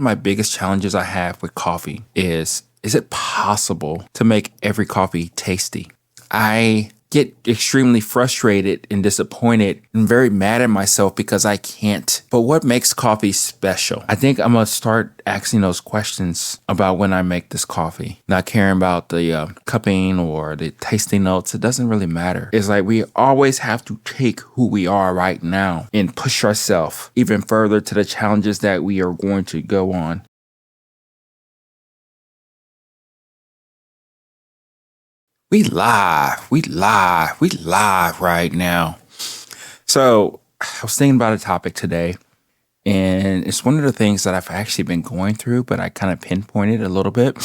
My biggest challenges I have with coffee is it possible to make every coffee tasty? I get extremely frustrated and disappointed and very mad at myself because I can't. But what makes coffee special? I think I'm going to start asking those questions about when I make this coffee. Not caring about the cupping or the tasting notes. It doesn't really matter. It's like we always have to take who we are right now and push ourselves even further to the challenges that we are going to go on. We live right now. So I was thinking about a topic today, and it's one of the things that I've actually been going through, but I kind of pinpointed a little bit.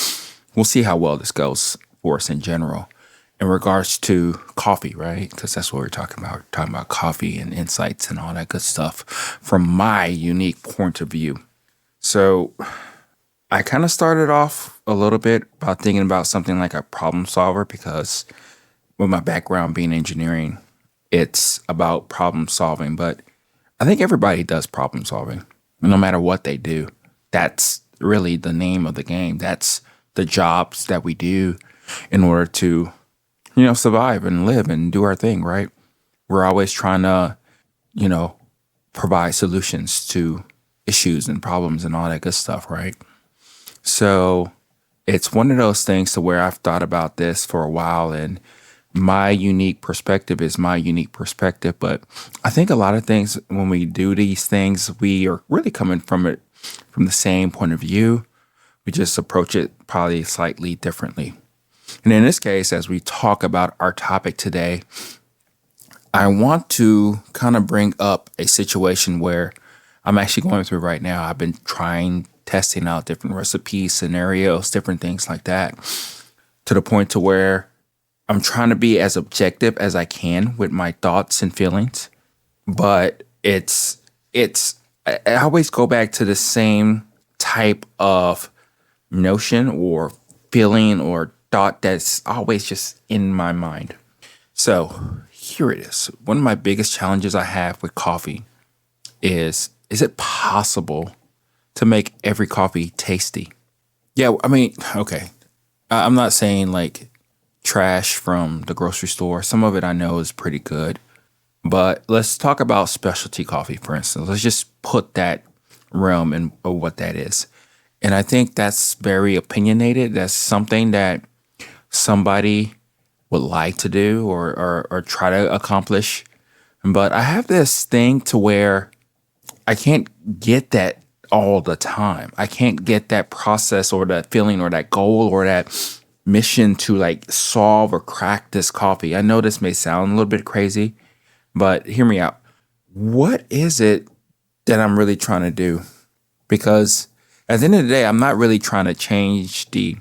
We'll see how well this goes for us in general in regards to coffee, right? Because that's what we're talking about. We're talking about coffee and insights and all that good stuff from my unique point of view. So I kind of started off a little bit about thinking about something like a problem solver because with my background being engineering, it's about problem solving. But I think everybody does problem solving, no matter what they do. That's really the name of the game. That's the jobs that we do in order to, survive and live and do our thing, right? We're always trying to, you know, provide solutions to issues and problems and all that good stuff, right? So it's one of those things to where I've thought about this for a while, and my unique perspective is my unique perspective. But I think a lot of things when we do these things, we are really coming from it from the same point of view. We just approach it probably slightly differently. And in this case, as we talk about our topic today, I want to kind of bring up a situation where I'm actually going through right now. I've been testing out different recipes, scenarios, different things like that, to the point to where I'm trying to be as objective as I can with my thoughts and feelings. But I always go back to the same type of notion or feeling or thought that's always just in my mind. So here it is. One of my biggest challenges I have with coffee is it possible to make every coffee tasty? Yeah, I mean, okay. I'm not saying like trash from the grocery store. Some of it I know is pretty good. But let's talk about specialty coffee, for instance. Let's just put that realm in of what that is. And I think that's very opinionated. That's something that somebody would like to do or try to accomplish. But I have this thing to where I can't get that all the time. I can't get that process or that feeling or that goal or that mission to like solve or crack this coffee. I know this may sound a little bit crazy, but hear me out. What is it that I'm really trying to do? Because at the end of the day, I'm not really trying to change the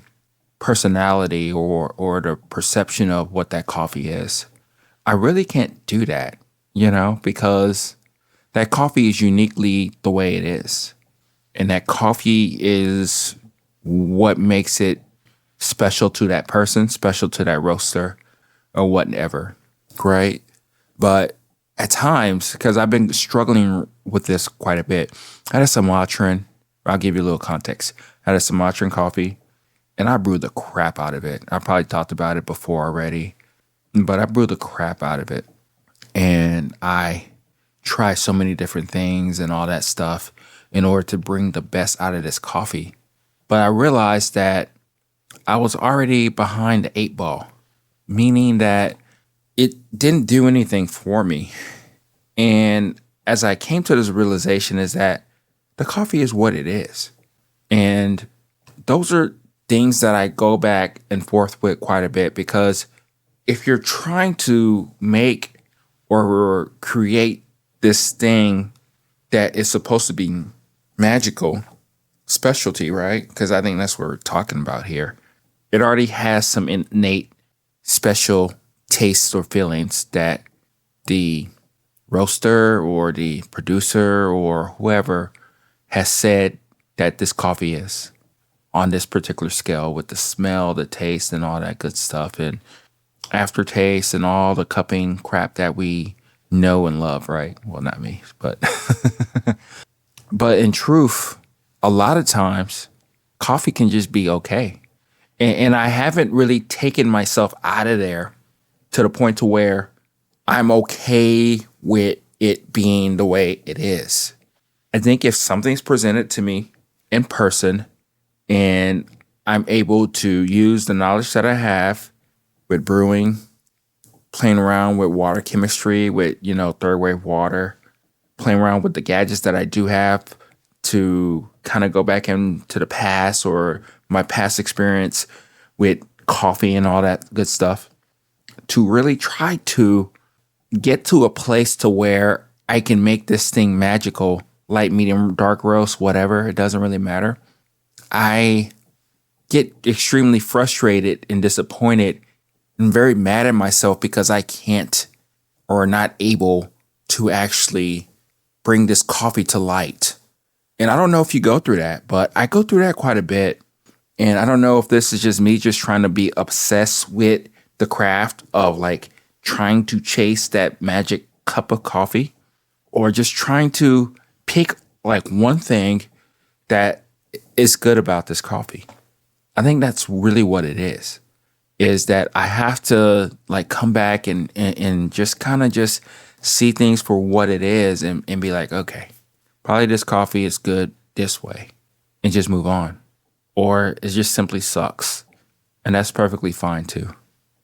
personality or the perception of what that coffee is. I really can't do that, because that coffee is uniquely the way it is. And that coffee is what makes it special to that person, special to that roaster or whatever, right? But at times, because I've been struggling with this quite a bit, I had a Sumatran. I'll give you a little context. I had a Sumatran coffee, and I brewed the crap out of it. I probably talked about it before already, but I brewed the crap out of it. And I tried so many different things and all that stuff in order to bring the best out of this coffee. But I realized that I was already behind the eight ball, meaning that it didn't do anything for me. And as I came to this realization is that the coffee is what it is. And those are things that I go back and forth with quite a bit, because if you're trying to make or create this thing that is supposed to be magical, specialty, right? Because I think that's what we're talking about here. It already has some innate special tastes or feelings that the roaster or the producer or whoever has said that this coffee is on this particular scale, with the smell, the taste, and all that good stuff, and aftertaste and all the cupping crap that we know and love, right? Well, not me, but but in truth, a lot of times coffee can just be okay. And I haven't really taken myself out of there to the point to where I'm okay with it being the way it is. I think if something's presented to me in person and I'm able to use the knowledge that I have with brewing, playing around with water chemistry, with, third wave water, playing around with the gadgets that I do have to kind of go back into the past or my past experience with coffee and all that good stuff, to really try to get to a place to where I can make this thing magical, light, medium, dark roast, whatever. It doesn't really matter. I get extremely frustrated and disappointed and very mad at myself because I can't or not able to actually bring this coffee to light. And I don't know if you go through that, but I go through that quite a bit. And I don't know if this is just me just trying to be obsessed with the craft of like trying to chase that magic cup of coffee, or just trying to pick like one thing that is good about this coffee. I think that's really what it is that I have to like come back and just kind of just see things for what it is and be like, okay, probably this coffee is good this way, and just move on. Or it just simply sucks. And that's perfectly fine too,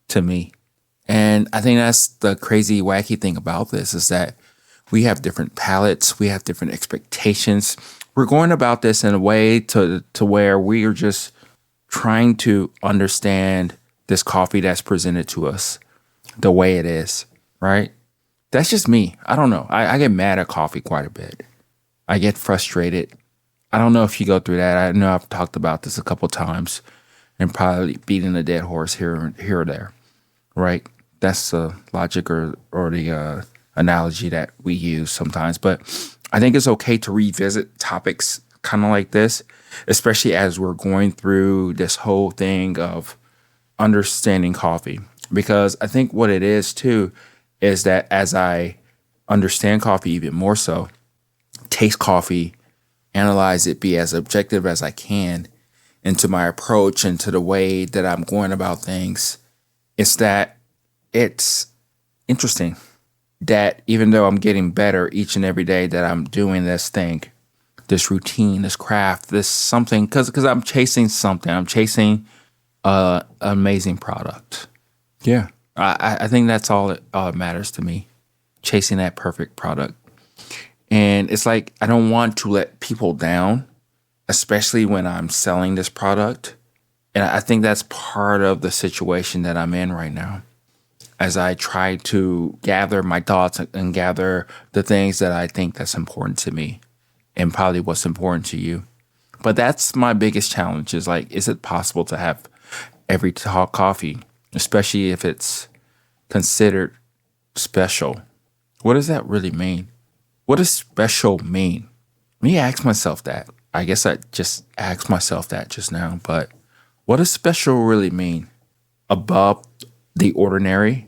to me. And I think that's the crazy, wacky thing about this, is that we have different palates, we have different expectations. We're going about this in a way to where we are just trying to understand this coffee that's presented to us the way it is, right? That's just me. I don't know. I get mad at coffee quite a bit. I get frustrated. I don't know if you go through that. I know I've talked about this a couple times and probably beating a dead horse here or there, right? That's the logic or the analogy that we use sometimes. But I think it's okay to revisit topics kind of like this, especially as we're going through this whole thing of understanding coffee. Because I think what it is too is that as I understand coffee even more so, taste coffee, analyze it, be as objective as I can into my approach and to the way that I'm going about things, it's that it's interesting that even though I'm getting better each and every day that I'm doing this thing, this routine, this craft, this something, because I'm chasing something. I'm chasing an amazing product. Yeah. I think that's all it matters to me, chasing that perfect product. And it's like, I don't want to let people down, especially when I'm selling this product. And I think that's part of the situation that I'm in right now, as I try to gather my thoughts and gather the things that I think that's important to me and probably what's important to you. But that's my biggest challenge, is like, is it possible to have every hot coffee, especially if it's considered special? What does that really mean? What does special mean? Me ask myself that. I guess I just asked myself that just now, but what does special really mean? Above the ordinary,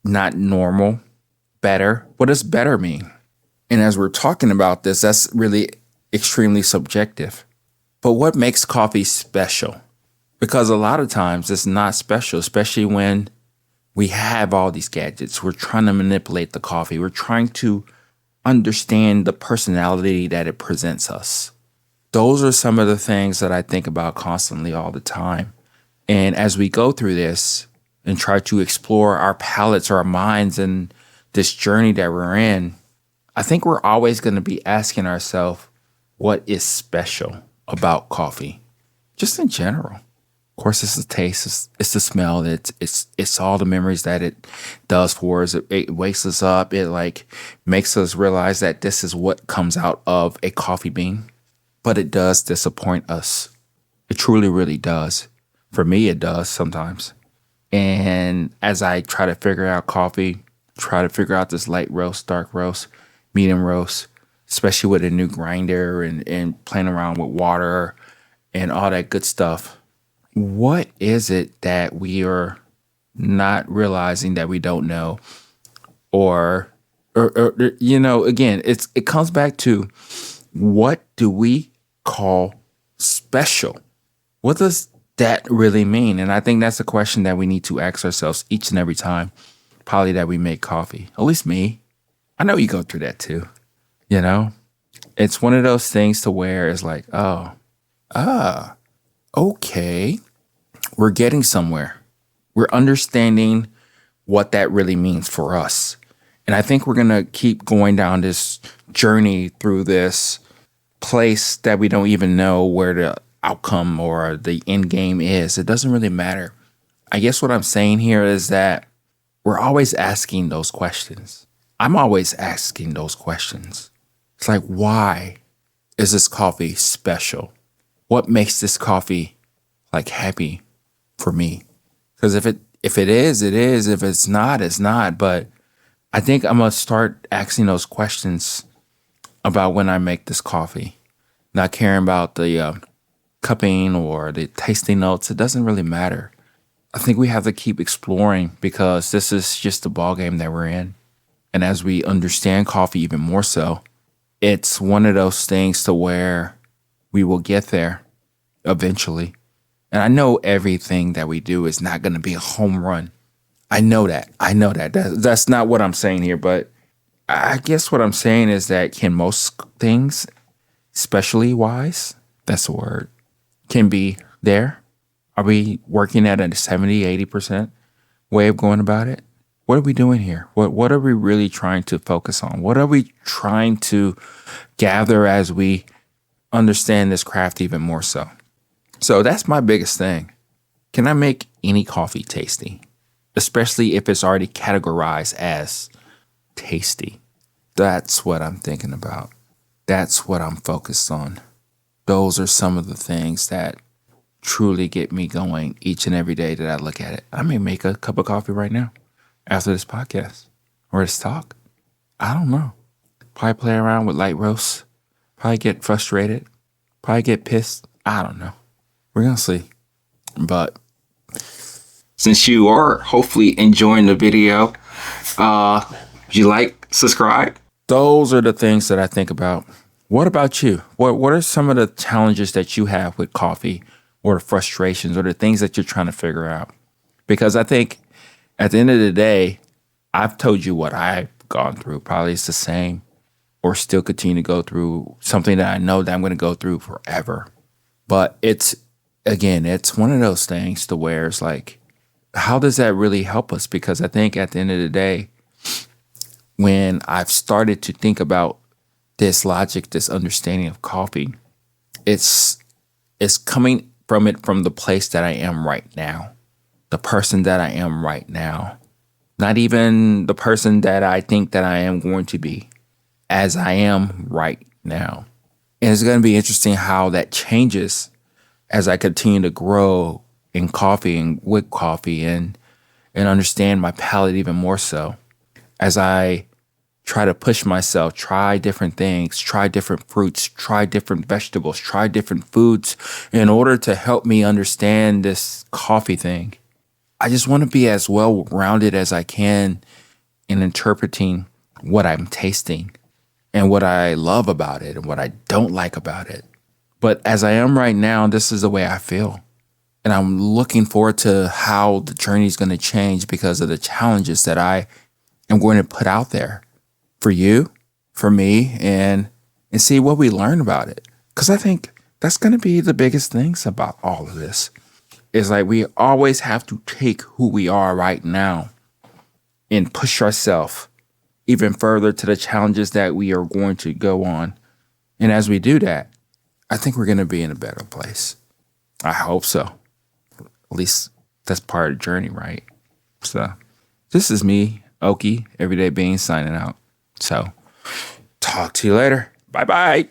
not normal, better? What does better mean? And as we're talking about this, that's really extremely subjective. But what makes coffee special? Because a lot of times it's not special, especially when we have all these gadgets. We're trying to manipulate the coffee. We're trying to understand the personality that it presents us. Those are some of the things that I think about constantly all the time. And as we go through this and try to explore our palates, our minds, and this journey that we're in, I think we're always going to be asking ourselves, what is special about coffee? Just in general. Of course, it's the taste, it's the smell, it's all the memories that it does for us. It wakes us up. It like makes us realize that this is what comes out of a coffee bean. But it does disappoint us. It truly, really does. For me, it does sometimes. And as I try to figure out coffee, try to figure out this light roast, dark roast, medium roast, especially with a new grinder and playing around with water and all that good stuff. What is it that we are not realizing that we don't know? Or again, it comes back to, what do we call special. What does that really mean? And I think that's a question that we need to ask ourselves each and every time, probably that we make coffee. At least me. I know you go through that too. You know, it's one of those things to where it's like, oh, okay, we're getting somewhere. We're understanding what that really means for us. And I think we're going to keep going down this journey through this place that we don't even know where the outcome or the end game is. It doesn't really matter. I guess what I'm saying here is that we're always asking those questions. I'm always asking those questions. It's like, why is this coffee special? What makes this coffee like happy for me? Because if it is, it is. If it's not, it's not. But I think I'm going to start asking those questions about when I make this coffee. Not caring about the cupping or the tasting notes. It doesn't really matter. I think we have to keep exploring because this is just the ball game that we're in. And as we understand coffee even more so, it's one of those things to where we will get there eventually. And I know everything that we do is not going to be a home run. I know that. That's not what I'm saying here. But I guess what I'm saying is that can most things, especially wise, that's a word, can be there? Are we working at a 70, 80% way of going about it? What are we doing here? What are we really trying to focus on? What are we trying to gather as we understand this craft even more so? So that's my biggest thing. Can I make any coffee tasty? Especially if it's already categorized as tasty. That's what I'm thinking about. That's what I'm focused on. Those are some of the things that truly get me going each and every day that I look at it. I may make a cup of coffee right now after this podcast or this talk. I don't know. Probably play around with light roasts. Probably get frustrated. Probably get pissed. I don't know. We're going to see. But since you are hopefully enjoying the video, you like, subscribe? Those are the things that I think about. What about you? What are some of the challenges that you have with coffee or the frustrations or the things that you're trying to figure out? Because I think at the end of the day, I've told you what I've gone through. Probably it's the same or still continue to go through something that I know that I'm going to go through forever. But it's one of those things to where it's like, how does that really help us? Because I think at the end of the day, when I've started to think about this logic, this understanding of coffee, it's coming from the place that I am right now, the person that I am right now, not even the person that I think that I am going to be, as I am right now. And it's going to be interesting how that changes as I continue to grow in coffee and with coffee and understand my palate even more so. As I try to push myself, try different things, try different fruits, try different vegetables, try different foods in order to help me understand this coffee thing. I just want to be as well-rounded as I can in interpreting what I'm tasting and what I love about it and what I don't like about it. But as I am right now, this is the way I feel. And I'm looking forward to how the journey is going to change because of the challenges that I am going to put out there for you, for me, and see what we learn about it. Because I think that's going to be the biggest things about all of this. It's like we always have to take who we are right now and push ourselves even further to the challenges that we are going to go on. And as we do that, I think we're going to be in a better place. I hope so. At least that's part of the journey, right? So this is me, Oki, Everyday Bean, signing out. So talk to you later. Bye-bye.